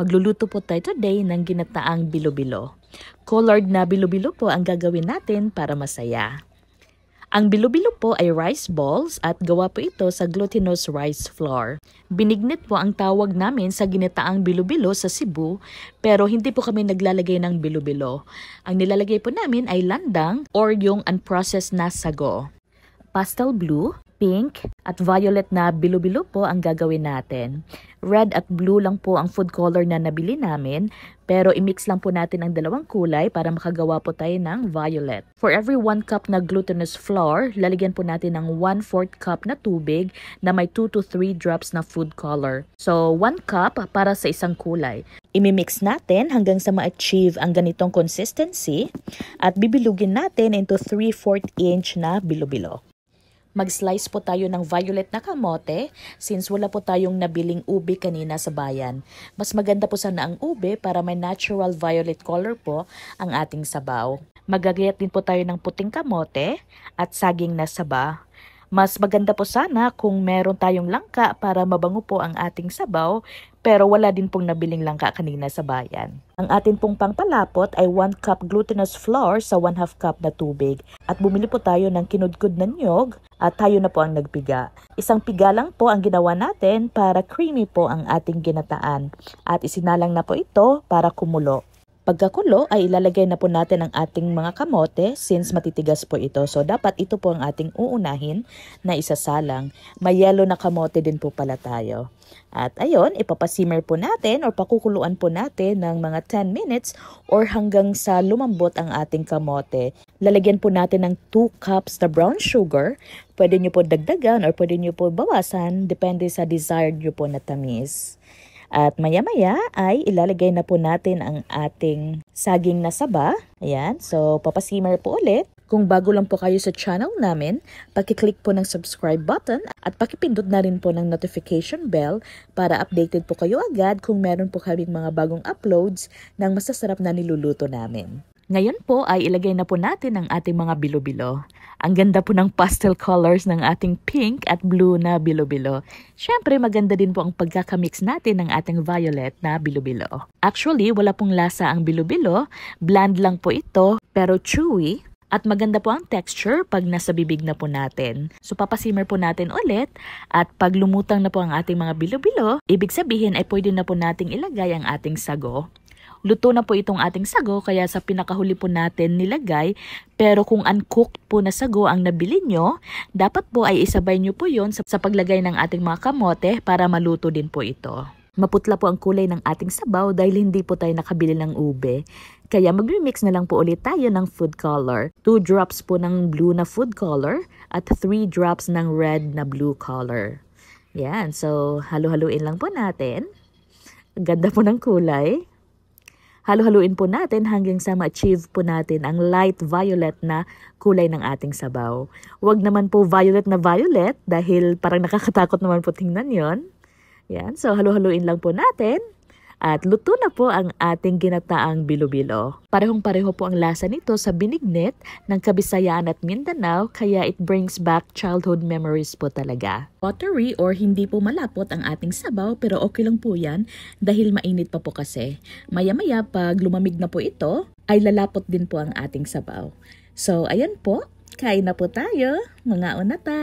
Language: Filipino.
Magluluto po tayo today ng ginataang bilo-bilo. Colored na bilo-bilo po ang gagawin natin para masaya. Ang bilo-bilo po ay rice balls at gawa po ito sa glutinous rice flour. Binignit po ang tawag namin sa ginataang bilo-bilo sa Cebu, pero hindi po kami naglalagay ng bilo-bilo. Ang nilalagay po namin ay landang or yung unprocessed na sago. Pastel blue, pink, at violet na bilo-bilo po ang gagawin natin. Red at blue lang po ang food color na nabili namin, pero i-mix lang po natin ang dalawang kulay para makagawa po tayo ng violet. For every 1 cup na glutinous flour, lalagyan po natin ng 1/4 cup na tubig na may 2 to 3 drops na food color. So, 1 cup para sa isang kulay. Imi-mix natin hanggang sa ma-achieve ang ganitong consistency at bibilugin natin into 3/4 inch na bilo-bilo. Mag-slice po tayo ng violet na kamote since wala po tayong nabiling ube kanina sa bayan. Mas maganda po sana ang ube para may natural violet color po ang ating sabaw. Magagayat din po tayo ng puting kamote at saging na saba. Mas maganda po sana kung meron tayong langka para mabango po ang ating sabaw, pero wala din pong nabiling langka kanina sa bayan. Ang atin pong pangpalapot ay 1 cup glutinous flour sa 1/2 cup na tubig. At bumili po tayo ng kinudkod na niyog at tayo na po ang nagpiga. Isang piga lang po ang ginawa natin para creamy po ang ating ginataan. At isinalang na po ito para kumulo. Pagkakulo ay ilalagay na po natin ang ating mga kamote since matitigas po ito. So dapat ito po ang ating uunahin na isasalang. May yellow na kamote din po pala tayo. At ayun, ipapasimmer po natin or pakukuluan po natin ng mga 10 minutes or hanggang sa lumambot ang ating kamote. Lalagyan po natin ng 2 cups na brown sugar. Pwede nyo po dagdagan or pwede nyo po bawasan depende sa desired nyo po na tamis. At maya-maya ay ilalagay na po natin ang ating saging na saba. Ayan, so papasimmer po ulit. Kung bago lang po kayo sa channel namin, pakiclick po ng subscribe button at pakipindot na rin po ng notification bell para updated po kayo agad kung meron po kaming mga bagong uploads ng masasarap na niluluto namin. Ngayon po ay ilagay na po natin ang ating mga bilo-bilo. Ang ganda po ng pastel colors ng ating pink at blue na bilo-bilo. Siyempre maganda din po ang pagkakamix natin ng ating violet na bilo-bilo. Actually wala pong lasa ang bilo-bilo, bland lang po ito pero chewy. At maganda po ang texture pag nasa bibig na po natin. So papasimmer po natin ulit at pag lumutang na po ang ating mga bilo-bilo, ibig sabihin ay pwede na po nating ilagay ang ating sago. Luto na po itong ating sago kaya sa pinakahuli po natin nilagay. Pero kung uncooked po na sago ang nabili nyo, dapat po ay isabay nyo po yon sa paglagay ng ating mga kamote para maluto din po ito. Maputla po ang kulay ng ating sabaw dahil hindi po tayo nakabili ng ube. Kaya mag-remix na lang po ulit tayo ng food color. 2 drops po ng blue na food color at 3 drops ng red na blue color. Yan, so halo-haluin lang po natin. Ang ganda po ng kulay. Halo-haluin po natin hanggang sa ma-achieve po natin ang light violet na kulay ng ating sabaw. Huwag naman po violet na violet dahil parang nakakatakot naman po tingnan yon. Yan, so halo-haluin lang po natin. At luto na po ang ating ginataang bilo-bilo. Parehong-pareho po ang lasa nito sa binignit ng Kabisayaan at Mindanao kaya it brings back childhood memories po talaga. Watery or hindi po malapot ang ating sabaw pero okay lang po yan dahil mainit pa po kasi. Maya-maya pag lumamig na po ito ay lalapot din po ang ating sabaw. So ayan po, kain na po tayo mga unata!